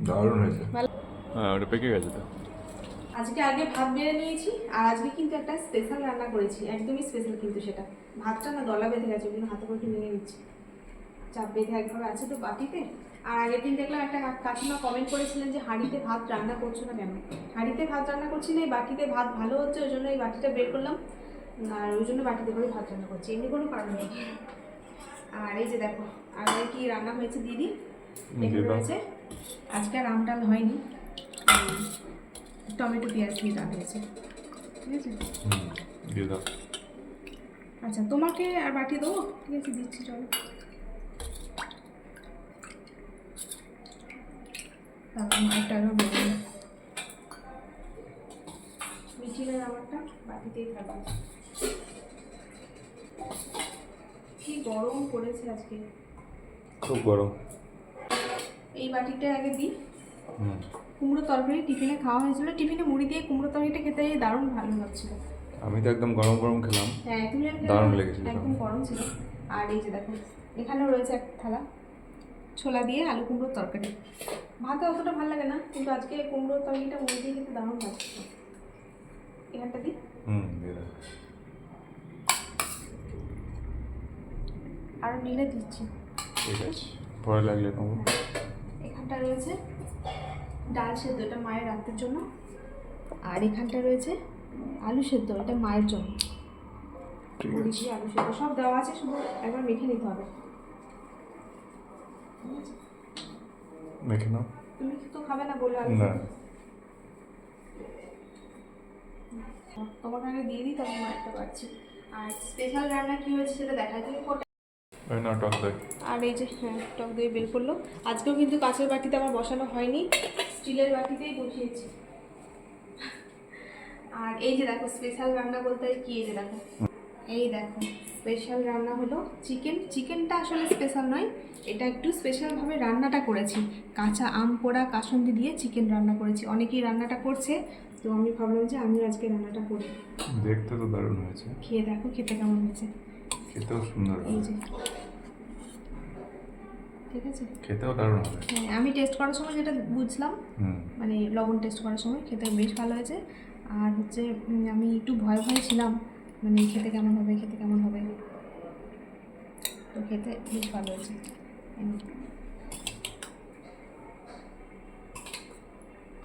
দারুণ হয়েছে। হ্যাঁ, ওটা পেকে গেছে তো। আজকে আগে ভাত বেড়ে নিয়েছি, আর আজকে কিন্তু একটা স্পেশাল রান্না করেছি, একদমই স্পেশাল কিন্তু সেটা। ভাতটা না দলা বেঁধে গেছে, ওই জন্য হাতে করে নিয়ে নিচ্ছি। চাপ বেঁধে একভাবে আছে তো বাটিতে। আর আগের দিন দেখলাম একটা কাকিমা কমেন্ট করেছিলেন যে হাঁড়িতে ভাত রান্না করছো না কেন। হাঁড়িতে ভাত রান্না করছি না, এই বাটিতে ভাত ভালো হচ্ছে ওই জন্য এই বাটিটা বের করলাম, আর ওই জন্য বাটিতে করে ভাত রান্না করছি, এমনি কোনো কারণ নেই। আর এই যে দেখো আগে কি রান্না হয়েছে দিদি, এখানে রয়েছে আজকে আর আমটাল হয়নি, টমেটো পেঁয়াজ দিয়ে রান্না হয়েছে, ঠিক আছে। দিয়ে দাও। আচ্ছা তোমাকে আর বাটি দেবো, ঠিক আছে দিচ্ছি, চলো। তারপর মায়েরটা আরও বলে মিঠিনের আমারটা বাটিতেই থাকবে। কি গরম পড়েছে আজকে, খুব গরম। এই বাটিটা আগে দিই। কুমড়ো তরকারি টিফিনে খাওয়া হয়েছিল, টিফিনে মুড়ি দিয়ে কুমড়ো তরকারিটা খেতে দারুণ ভালো লাগছিল। আমি তো একদম গরম গরম খেলাম। হ্যাঁ তুমি দারুণ লেগেছিল, একদম গরম ছিল। আর এই যে দেখো এখানেও রয়েছে একটা থালা ছোলা দিয়ে আলু কুমড়োর তরকারি। ভাতে অতটা ভালো লাগে না, কিন্তু আজকে কুমড়োর তরকারিটা মুড়ি দিয়ে খেতে দারুণ লাগছিল। এখানটা দিই। দিয়ে দাও। আরও নিলে দিচ্ছি, ঠিক আছে, পরে লাগলে নেবো। এখানটা রয়েছে ডাল সেদ্ধ, এটা মায়ের রাতের জন্য। আর এখানটা রয়েছে আলু সেদ্ধ, এটা মায়ের জন্য। মুড়ি দিয়ে আলু সেদ্ধ সব দেওয়া আছে, শুধু একবার মেখে নিতে হবে। মেখে নাও। তুমি তো খাবে না বললে আলু না, তোমাকে আগে দিয়ে দিই, তখন মায়েরটা পাচ্ছি। আর স্পেশাল রান্না কী হয়েছে সেটা দেখাই, তুমি কোটা। ওই না টক দই। আর এই যে হ্যাঁ টক দই বের করলো। আজকেও কিন্তু কাঁচের বাটিতে আমার বসানো হয়নি, স্টিলের বাটিতেই বসিয়েছি। আর এই যে দেখো স্পেশাল রান্না বলতে কি, এই যে দেখো, এই দেখো স্পেশাল রান্না হলো চিকেন। চিকেনটা আসলে স্পেশাল নয়, এটা একটু স্পেশালভাবে রান্নাটা করেছি। কাঁচা আম পোড়া কাসুন্দি দিয়ে চিকেন রান্না করেছি, অনেকেই রান্নাটা করছে, তো আমি ভাবলাম যে আমি আজকে রান্নাটা করি। দেখতে তো দারুণ হয়েছে। খেয়ে দেখো খেতে কেমন হয়েছে। খেতেও সুন্দর এই হবে। যে ঠিক আছে, খেতেও দারুণ হবে। হ্যাঁ আমি টেস্ট করার সময় যেটা বুঝলাম, মানে লবণ টেস্ট করার সময় খেতে বেশ ভালো হয়েছে। আর হচ্ছে আমি একটু ভয় ভয় ছিলাম, মানে খেতে কেমন হবে, খেতে কেমন হবে, তো খেতে বেশ ভালো হয়েছে।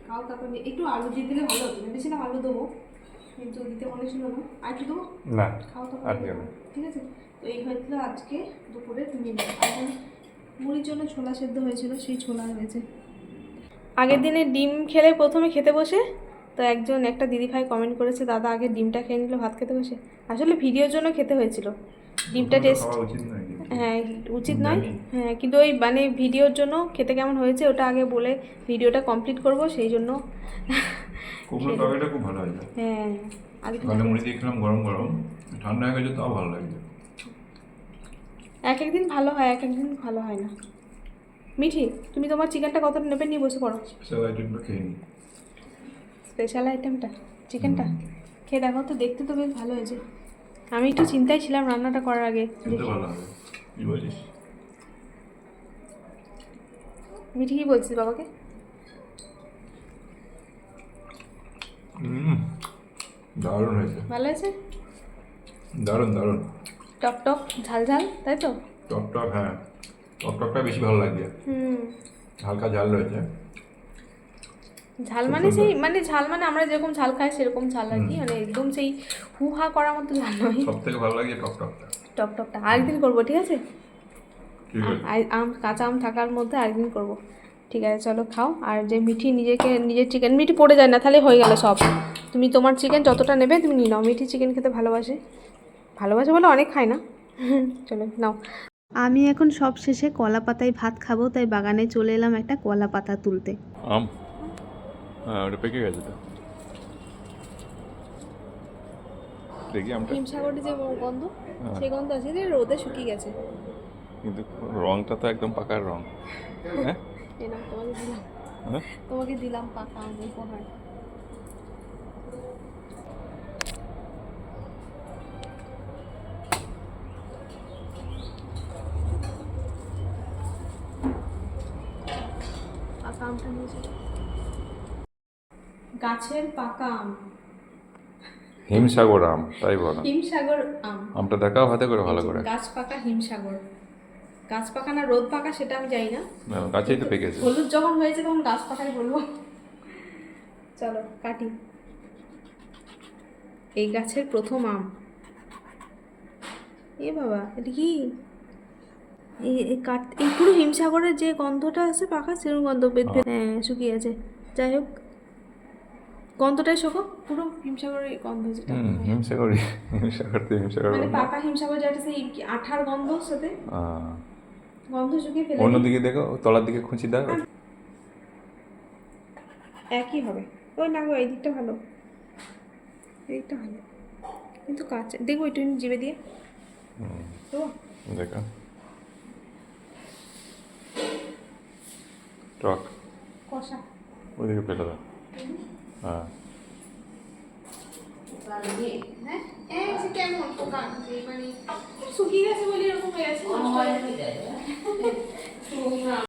খাও, তারপর একটু আলু দিয়ে দিলে ভালো হতো, ভেবেছিলাম আলু দেবো কিন্তু দিতে মনে ছিল না, আর একটু দেবো। না, খাও আর তারপর, দেবো। ঠিক আছে। তো এই হয়েছিল আজকে দুপুরে তুমি এখন মুড়ির জন্য ছোলা সেদ্ধ হয়েছিল, সেই ছোলা হয়েছে। আগের দিনে ডিম খেলে প্রথমে খেতে বসে, তো একটা দিদিভাই কমেন্ট করেছে দাদা আগে ডিমটা খেয়ে নিল ভাত খেতে বসে। আসলে ভিডিওর জন্য খেতে হয়েছিল ডিমটা, টেস্ট হ্যাঁ উচিত নয়, হ্যাঁ কিন্তু ওই মানে ভিডিওর জন্য খেতে কেমন হয়েছে ওটা আগে বলে ভিডিওটা কমপ্লিট করব, সেই জন্য। কুমড়ো তরকারিটা খুব ভালো হয়েছে। হ্যাঁ আগে সকালে মুড়ি দিয়ে খেলাম গরম গরম, ঠান্ডা হয়ে গেছে তাও ভালো লাগছে। এক একদিন ভালো হয়, এক একদিন ভালো হয় না। মিঠি তুমি তোমার চিকেনটা কতটা নেবে নিয়ে বসে পড়ো। স্পেশাল আইটেমটা খেয়ে নিই। স্পেশাল আইটেমটা চিকেনটা খেয়ে দেখো তো, দেখতে তো বেশ ভালো হয়েছে। আমি একটু চিন্তায় ছিলাম রান্নাটা করার আগে, খেতে ভালো হবে, কি বলিস? মিঠি কি বলছিস বাবাকে? দারুণ হয়েছে, ভালো হয়েছে, দারুণ দারুণ। টক টক ঝাল ঝাল, তাই তো? টক টক, হ্যাঁ টক টকটা বেশি ভালো লাগছে, হালকা ঝাল রয়েছে। ঝাল মানে সেই মানে ঝাল মানে আমরা যেরকম ঝাল খাই সেরকম ঝাল আর কি, মানে একদম সেই হুহা করার মতো ঝাল নয়। সব থেকে ভালো লাগছে টক টকটা। টক টকটা আরেকদিন করবো, ঠিক আছে। ঠিক আছে, আম কাঁচা আম থাকার মধ্যে আরেকদিন করবো, ঠিক আছে চলো খাও। আর যে মিঠি নিজের চিকেন, মিঠি পড়ে যায় না তাহলে হয়ে গেল সব। তুমি তোমার চিকেন যতটা নেবে তুমি নিয়ে নাও, মিঠি চিকেন খেতে ভালোবাসে বলে অনেক খায় না। চলো নাও। আমি এখন সব শেষে কলা পাতায় ভাত খাবো, তাই বাগানে চলে এলাম একটা কলা পাতা তুলতে। আম, হ্যাঁ ওটা পেকে গেছে তো। দেখি আমটা। হিমসাগরের যে গন্ধ, সেই গন্ধ আছে, যে রোদে শুকিয়ে গেছে, কিন্তু রংটা তো একদম পাকার রং। হ্যাঁ এলাম তোমাকে দিলাম, হ্যাঁ তোমাকে দিলাম পাকা আম উপহার। পাকা আমটা নিয়ে চলো। গাছের পাকা আম, হিমসাগর আম, তাই বলো। হিমসাগর আম। আমটা দেখাও হাতে করে ভালো করে। গাছ পাকা হিমসাগর। গাছ পাকা না রোদ পাকা সেটা আমি জানি না, না, গাছেই তো পেকেছে। হলুদ যখন হয়েছে তখন গাছ পাকাই বলবো। চলো কাটি। এই গাছের প্রথম আম। এ বাবা, এটা কি? এই পুরো হিমসাগরের যে গন্ধটা আছে পাকা, সেরকম গন্ধ হ্যাঁ শুকিয়ে আছে। যাই হোক, গন্ধটাই শোকো, পুরো হিমসাগরের গন্ধ যেটা। হিমসাগর, হিমসাগর তো হিমসাগর মানে গন্ধ। পাকা হিমসাগর যেটা, সেই কি আঠার গন্ধ সাথে গন্ধ শুকিয়ে ফেলে। অন্যদিকে দেখো, তলার দিকে খুঁচি দাও। একই হবে। ওই না গো, এই দিকটা ভালো, এই দিকটা ভালো, কিন্তু কাঁচা। দেখবো একটু জিভে দিয়ে তো। দেখো টক, কষা। ওইদিকে ফেলে দাও। হ্যাঁ, হ্যাঁ সে কেমন পোকা, যে মানে শুকিয়ে গেছে বলে এরকম হয়ে গেছে।